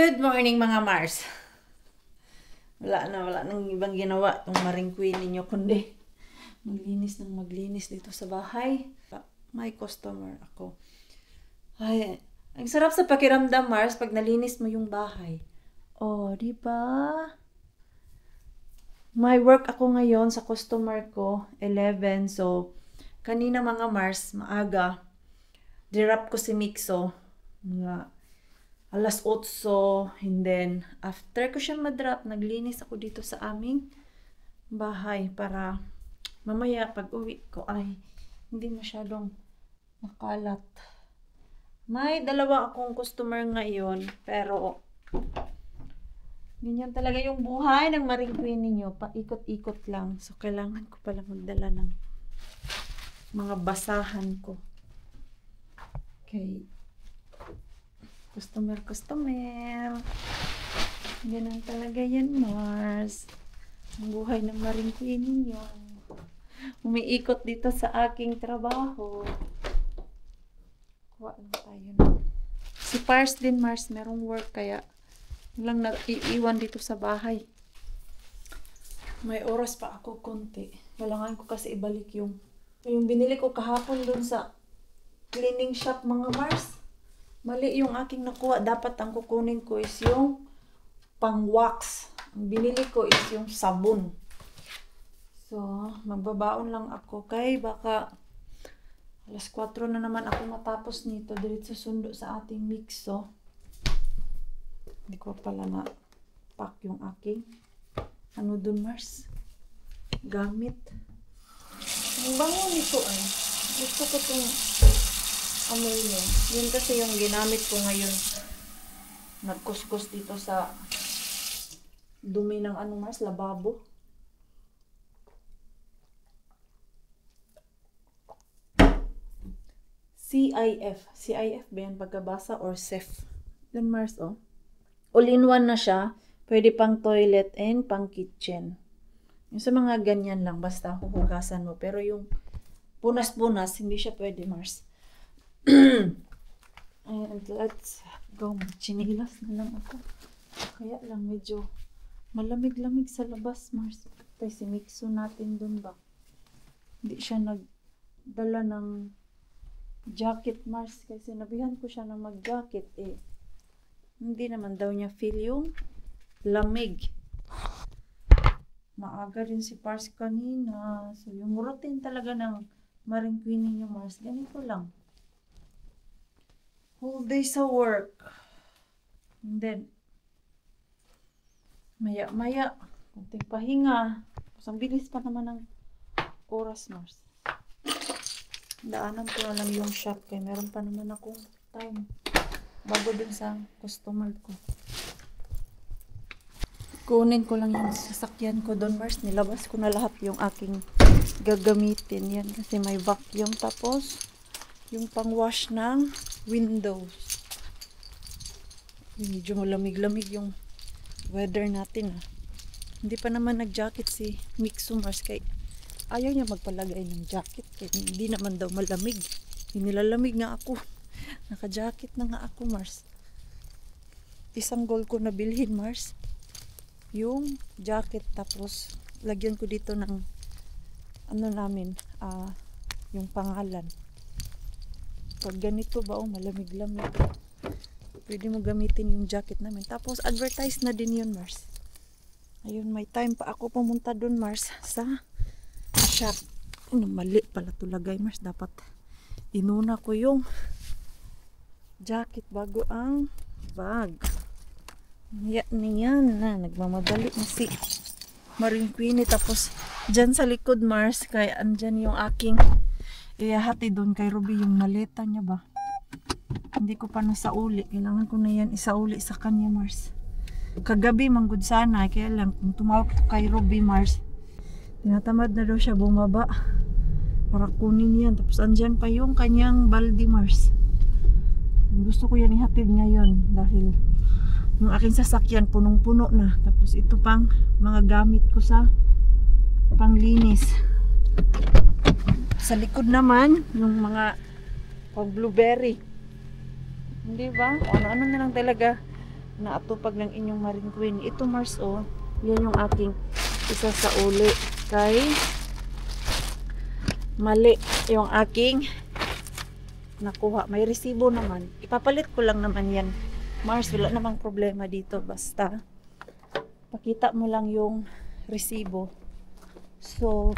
Good morning mga Mars. Wala nang ibang ginawa itong Maring Queen ninyo kundi maglinis dito sa bahay. May customer ako. Ay, ang sarap sa pakiramdam, Mars, pag nalinis mo yung bahay. Oh, di ba? May work ako ngayon sa customer ko, 11. So, kanina mga Mars, maaga, dirap ko si Mixo. Mga alas 8, and then after ko siya madrap, naglinis ako dito sa aming bahay para mamaya pag uwi ko ay hindi masyadong makalat. May dalawa akong customer ngayon, pero ganyan talaga yung buhay ng Maring Queen ninyo, paikot-ikot lang. So kailangan ko pala magdala ng mga basahan ko. Okay. Customer. Ganun talaga yan, Mars. Ang buhay ng Maring Queen ninyo. Umiikot dito sa aking trabaho. Kuha lang tayo na. Si Pars din, Mars, merong work kaya lang naiiwan dito sa bahay. May oras pa ako konti. Kailangan ko kasi ibalik yung binili ko kahapon dun sa cleaning shop, mga Mars. Mali yung aking nakuha. Dapat ang kukunin ko is yung pang-wax. Ang binili ko is yung sabon. So, magbabaon lang ako. Kay baka alas 4 na naman ako matapos nito. Diretso sundo sa ating Mixo. Hindi ko pala na-pack yung aking dun, Mars. Gamit. Ang bango nito ay. Gusto ko itong amoy niya. Yun kasi yung ginamit ko ngayon. Nagkuskus dito sa dumi ng Mars, lababo. CIF ba yan pagkabasa or CEF? Yun, Mars, oh. All-in-one na siya. Pwede pang toilet and pang kitchen. Yung sa mga ganyan lang, basta huhugasan mo. Pero yung punas-punas, hindi siya pwede, Mars. And let's go. Chinilas na lang ako. Kaya lang medyo malamig-lamig sa labas, Mars. Tay si Mixo natin dun ba? Hindi siya nagdala ng jacket, Mars. Kasi sinabihan ko siya na mag-jacket eh. Hindi naman daw niya feel yung lamig. Maaga rin si Pars kanina. So yung routine talaga ng Maring Queen ninyo, Mars, ganito lang. Whole day sa work. And then, maya, kunting pahinga. Ang bilis pa naman ng oras, Mars. Daanan ko na lang yung shop kaya meron pa naman akong time bago dun sa customer ko. Kunin ko lang yung sasakyan ko doon, Mars. Nilabas ko na lahat yung aking gagamitin. Yan kasi may vacuum, tapos yung pang-wash ng windows. Medyo malamig-lamig yung weather natin. Hindi pa naman nag-jacket si Mixo, Mars, kay ayaw niya magpalagay ng jacket kaya hindi naman daw malamig. Nilalamig nga ako. Naka-jacket na nga ako, Mars. Isang goal ko na bilhin, Mars, yung jacket, tapos lagyan ko dito ng yung pangalan. Pag ganito ba, malamig-lamig, pwede mo gamitin yung jacket namin. Tapos advertise na din yun, Mars. Ayun, may time pa ako pumunta dun, Mars, sa shop. Mali pala ito lagay, Mars. Dapat inuna ko yung jacket bago ang bag. Yan na, nagmamadali na si Maring Queen. Tapos dyan sa likod, Mars, kaya andyan yung aking ihahati doon kay Ruby yung maleta niya ba. Hindi ko pa nasauli. Kailangan ko na yan isauli sa kanya, Mars. Kagabi manggod sana, kaya lang kung tumawag kay Ruby, Mars, tinatamad na daw siya bumaba para kunin yan. Tapos andyan pa yung kanyang balde, Mars. Gusto ko yan ihatid ngayon dahil yung aking sasakyan punong-puno na. Tapos ito pang mga gamit ko sa panglinis. Sa likod naman yung mga pang blueberry. Hindi ba? Ano-ano na lang talaga naatupag ng inyong Marine Queen. Ito Mars, oh, yan yung aking isa sa uli. Kay mali yung aking nakuha. May resibo naman. Ipapalit ko lang naman yan. Mars, wala namang problema dito. Basta pakita mo lang yung resibo. So,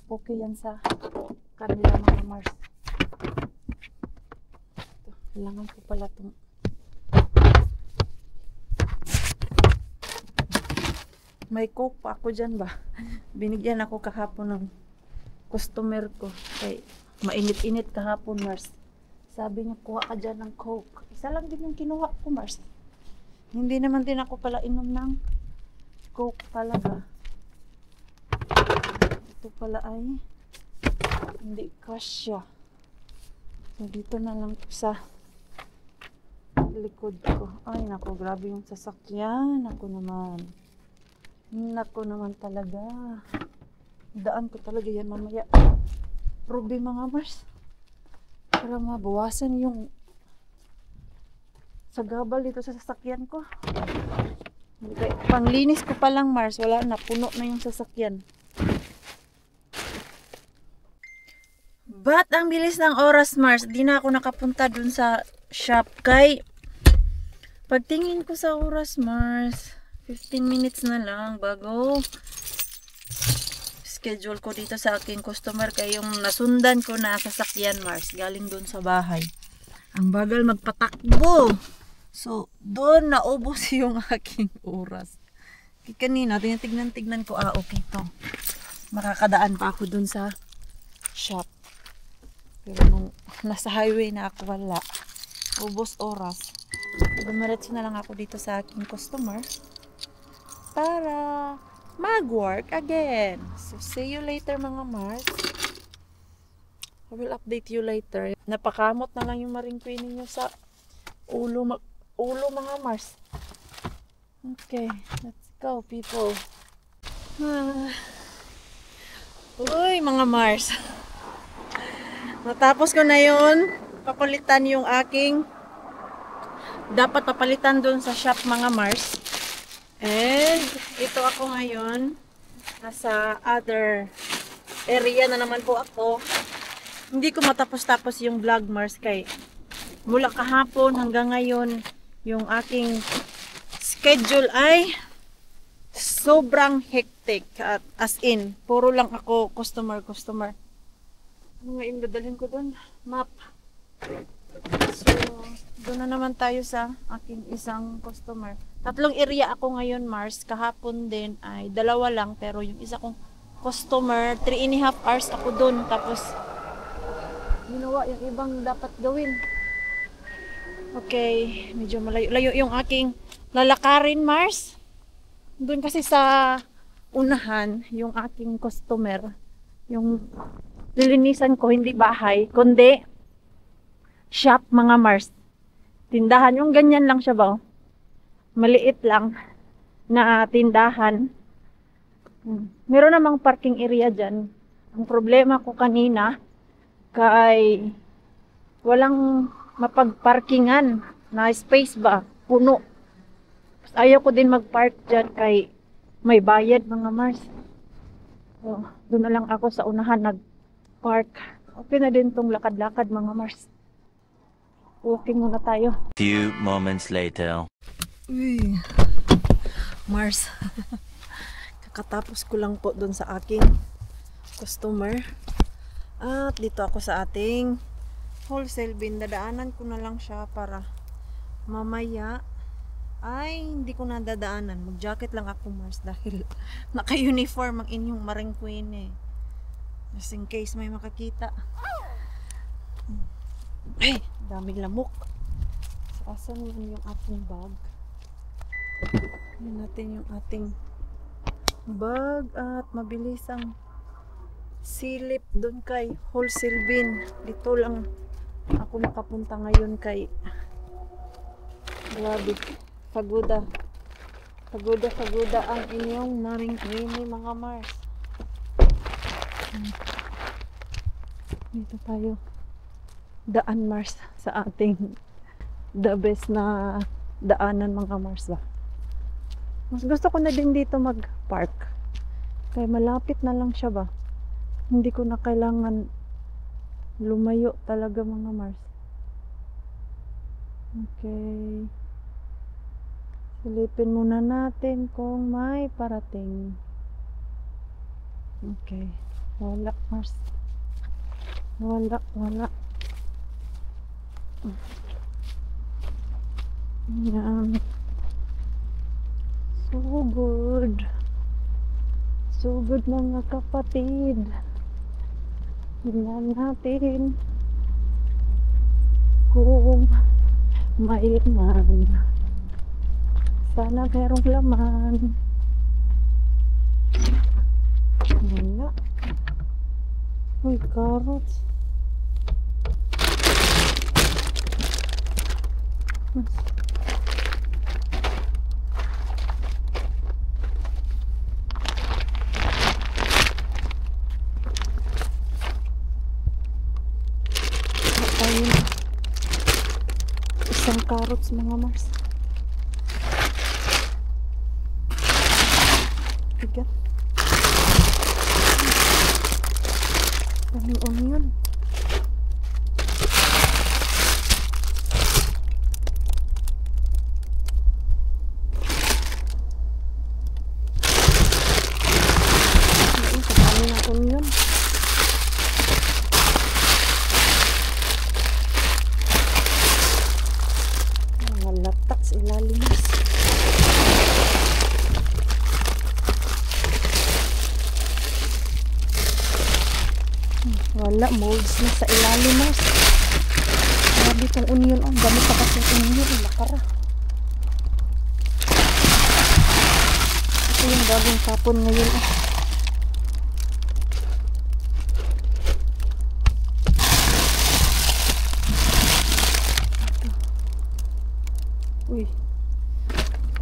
okay yan sa kanila mga Mars. Ito, kailangan ko pala itong may coke pa ako dyan ba? Binigyan ako kahapon ng customer ko. Kay mainit-init kahapon, Mars. Sabi niya, kuha ka dyan ng coke. Isa lang din yung kinuha ko, Mars. Hindi naman din ako pala inom ng coke talaga. Ito pala ay hindi kasya. So, dito na lang sa likod ko. Ay, naku, grabe yung sasakyan. Naku naman talaga. Daan ko talaga yan mamaya. Ruby mga Mars. Para mabawasan yung sagabal dito sa sasakyan ko. Okay. Panglinis ko pa lang Mars. Wala na. Puno na yung sasakyan. But ang bilis ng oras Mars. Di na ako nakapunta dun sa shop. Kay pagtingin ko sa oras Mars, 15 minutes na lang bago schedule ko dito sa aking customer. Kaya yung nasundan ko na sasakyan Mars, galing dun sa bahay. Ang bagal magpatakbo. So, doon naubos yung aking oras. Kanina, tinitignan-tignan ko, okay to. Makakadaan pa ako dun sa shop. Pero nung nasa highway na ako, wala. Ubos oras. Dumiretso na lang ako dito sa aking customer para mag-work again. So, see you later mga Mars. I will update you later. Napakamot na lang yung Marine Queen ninyo sa ulo mga Mars. Okay, let's go people. Uy mga Mars. Natapos ko na yun. Papalitan yung aking dapat papalitan dun sa shop mga Mars. And ito ako ngayon. Nasa other area na naman po ako. Hindi ko matapos-tapos yung vlog Mars kay mula kahapon hanggang ngayon yung aking schedule ay sobrang hectic. At as in, puro lang ako customer. Ano nga yung dadalhin ko dun? Map. So, doon na naman tayo sa aking isang customer. 3 area ako ngayon, Mars. Kahapon din ay 2 lang. Pero yung isa kong customer, 3.5 hours ako doon. Tapos, ginawa yung ibang dapat gawin. Okay, medyo malayo yung aking lalakarin, Mars. Doon kasi sa unahan, yung aking customer. Yung lilinisan ko, hindi bahay, kundi shop mga Mars. Tindahan, yung ganyan lang siya ba? Maliit lang na tindahan. Meron namang parking area dyan. Ang problema ko kanina, kay walang mapagparkingan na space ba? Puno. Ayaw ko din magpark dyan kay may bayad mga Mars. So, doon na lang ako sa unahan nagpark. Okay na din tong lakad-lakad mga Mars. Walking muna tayo. Few moments later. Uy, Mars. Kakatapos ko lang po doon sa aking customer. At dito ako sa ating wholesale bin. Dadaanan ko na lang siya para mamaya ay hindi ko na dadaanan. Mag-jacket lang ako Mars dahil naka-uniform ang inyong Marine Queen eh. Just in case may makakita. Ay, daming lamok. Asan yun yung ating bag? Yan natin yung ating bag at mabilis ang silip doon kay wholesale bin. Dito lang ako makapunta ngayon kay grabe. Pagoda ang inyong Marine Queen mga Mars. Dito tayo daan Mars sa ating the best na daanan mga Mars ba. Mas gusto ko na din dito mag-park. Kaya malapit na lang siya ba. Hindi ko na kailangan lumayo talaga mga Mars. Okay. Silipin muna natin kung may parating. Okay. Wala Mars. Wala. Yan. So good. So good mga kapatid. Tingnan natin kung may laman. Sana merong laman. Wala. Uy, carrots. Ayun. Isang carrots mga Mars. Bigat. Daming onion. Ayun, sa dami ng onion. Mga latak sa ilalim. Wala, molds na sa ilalim Mars. Grabe itong onion. Ang dami pa kasi onion. Lakara. Ito yung bagong kapon ngayon.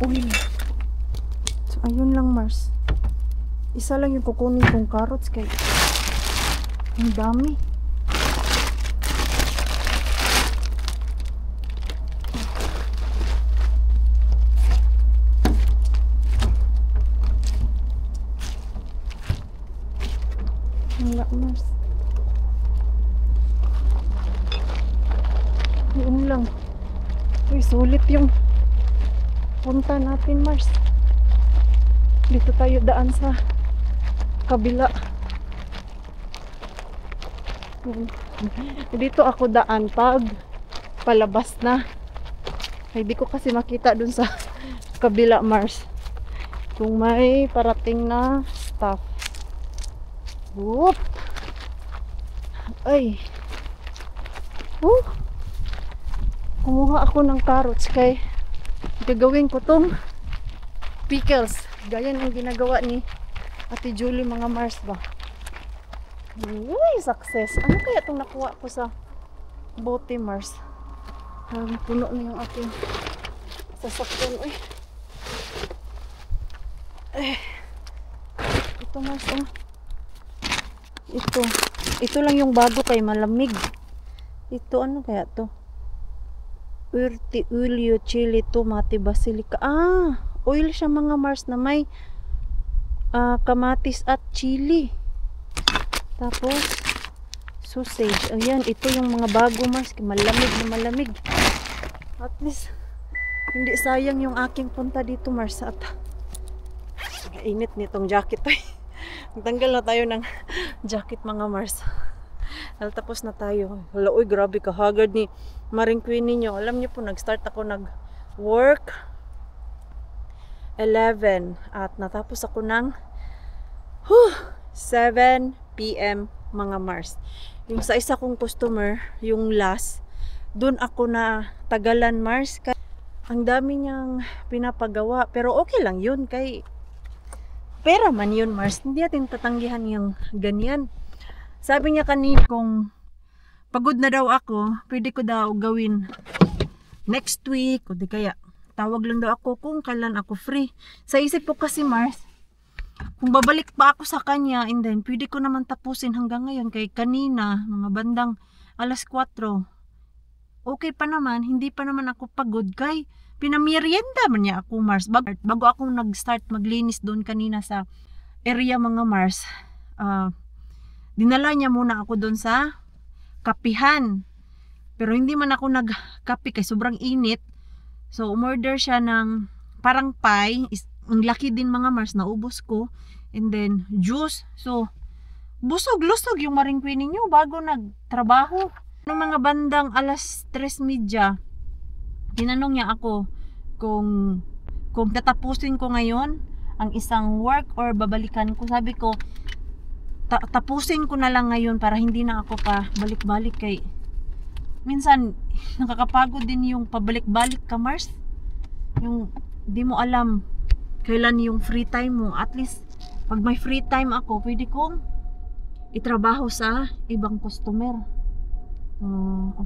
Uy. So, ayun lang Mars. Isa lang yung kukunin kong carrots kay ang dami. Wala Mars. Yun lang. Uy, sulit yung punta natin Mars. Dito tayo daan sa kabila. Dito ako daan pag palabas na. Hindi ko kasi makita dun sa kabila Mars kung may parating na stuff. Whoop! Ay! Kumuha ako ng carrots kay gagawin ko tong pickles. Gaya ng ginagawa ni Ate Julie mga Mars ba. Uy, success. Ano kaya itong nakuha ko sa bote Mars? Puno na yung aking sasakyan. Uy. Ito Mars, oh. Ito lang yung bago kay malamig. Ito, ano kaya to? Urti, ulyo, chili, tomate, basilika. Oil siya mga Mars na may kamatis at chili. Tapos sausage. Ayan, ito yung mga bago Mars. Malamig na malamig. At least hindi sayang yung aking punta dito Mars. At init nitong jacket. Tanggal na tayo ng jacket mga Mars. Tapos na tayo. Hala, uy, grabe ka haggard ni Maring Queen ninyo. Alam niyo po, nag-start ako nag-work 11 at natapos ako ng 7 PM mga Mars. Yung sa isa kong customer, yung last, dun ako na tagalan Mars. Ang dami niyang pinapagawa, pero okay lang yun kay pera man yun Mars. Hindi natin tatanggihan yung ganyan. Sabi niya kanina kung pagod na daw ako, pwede ko daw gawin next week o di kaya tawag lang daw ako kung kailan ako free. Sa isip ko kasi Mars, kung babalik pa ako sa kanya, and then pwede ko naman tapusin hanggang ngayon. Kay kanina, mga bandang alas 4, okay pa naman, hindi pa naman ako pagod. pinamerienda man niya ako, Mars. Bago ako nag-start maglinis doon kanina sa area mga Mars, dinala niya muna ako doon sa kapihan. Pero hindi man ako nagkape kay sobrang init. So, umorder siya ng parang pie. Ang laki din mga Mars, naubos ko. And then, juice. So, busog-lusog yung Maring Queen ninyo bago nagtrabaho. Noong mga bandang 3:30, tinanong niya ako kung tatapusin ko ngayon ang isang work or babalikan ko. Sabi ko, tapusin ko na lang ngayon para hindi na ako pa balik-balik kay minsan nakakapagod din yung pabalik-balik ka, Mars. Yung di mo alam kailan yung free time mo. At least pag may free time ako, pwede kong itrabaho sa ibang customer.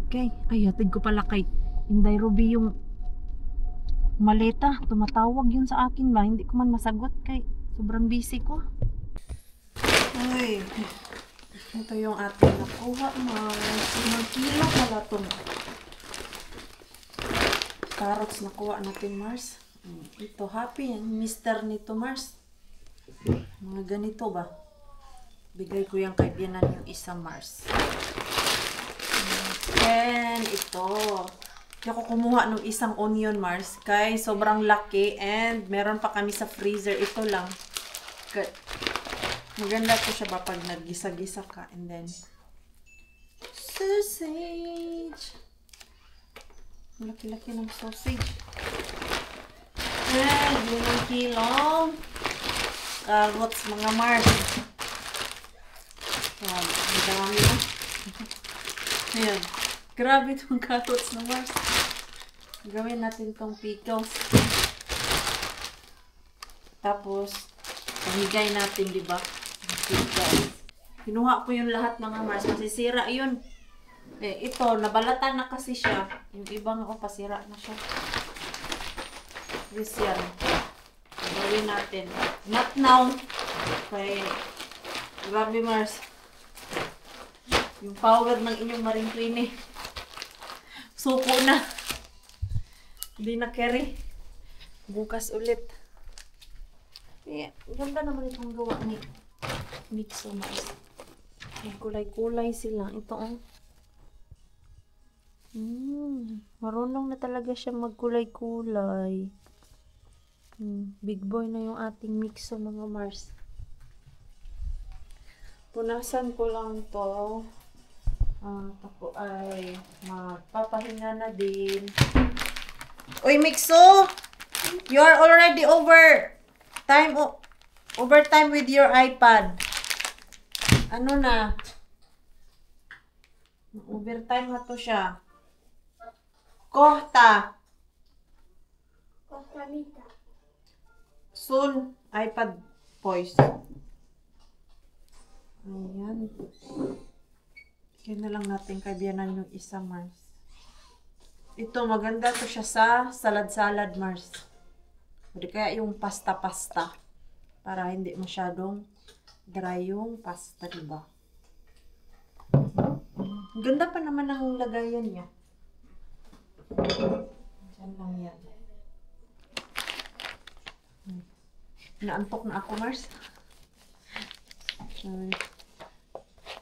Okay. Ay, hatid ko pala kay Inday Ruby yung maleta. Tumatawag yun sa akin ba? Hindi ko man masagot kay sobrang busy ko. Ay, ito yung ating nakuha, Mars. 1 kilo pala itong carrots nakuha natin, Mars. Ito, happy yung mister nito, Mars. Mga ganito ba? Bigay ko yung kay Bianan yung isa, Mars. And ito. Hindi ako kumuha ng isang onion, Mars. Kay sobrang laki and meron pa kami sa freezer. Ito lang. Maganda po siya ba pag nag-gisa-gisa ka. And then, sausage. Laki-laki ng sausage. And 5 kilong carrots, mga Mars. Wow, ang dami na. Ayan. Grabe itong carrots na Mars. Gawin natin itong pickles. Tapos, pamigay natin, di ba? Pickles. Kinuha ko yung lahat, mga Mars. Masisira yun. Eh, ito, nabalatan na kasi siya. Yung ibang pasira na siya. This yan. Gawin natin. Not now. Kaya, grabe, Mars. Yung power ng inyong Maring Queen eh. Suko na. Hindi na carry. Bukas ulit. Yeah, ganda naman itong gawa ni Mixo, Mars. Kulay-kulay sila. Ito, oh. Marunong na talaga siya magkulay-kulay. Big boy na yung ating Mixo, mga Mars. Punasan ko lang to. Tapos ay magpapahinga na din. Uy, Mixo! You are already overtime with your iPad. Ano na? Overtime na to siya. Kohta. Soon, iPad voice. Ayan. Yun na lang natin kabiyanan yung isa, Mars. Ito, maganda to siya sa salad-salad, Mars. Pwede kaya yung pasta-pasta. Para hindi masyadong dry yung pasta, diba? Ang ganda pa naman ang lagayan niya. Diyan lang yan. Naantok na ako, Mars.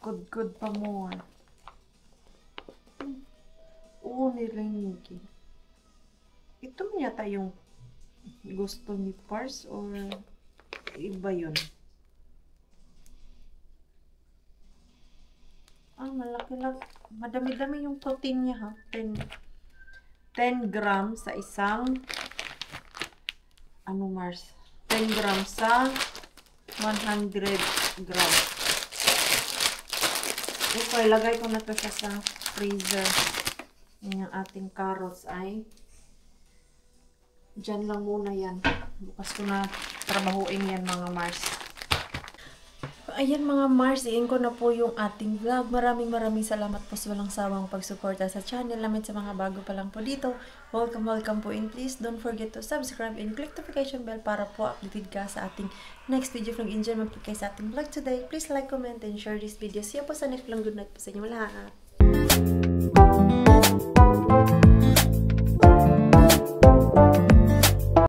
Good pa more. Nirinig. Ito mo yata yung gusto ni Pars or iba yun? Malaki-laki. Madami-dami yung protein niya, ha? 10 grams sa isang Mars? 10 grams sa 100 grams. Okay, lagay ko na to siya sa freezer. Yung ating carrots ay dyan lang muna yan. Bukas ko na trabahuin yan, mga Mars. Ayan, mga Mars, iin ko na po yung ating vlog. Maraming salamat po sa walang sawang pagsuporta sa channel namin. Sa mga bago pa lang po dito, welcome po, and please don't forget to subscribe and click notification bell para po updated ka sa ating next video. Kung enjoy mo po kayo sa ating vlog today, please like, comment, and share this video. See you po sa next vlog. Good night po sa inyo lahat.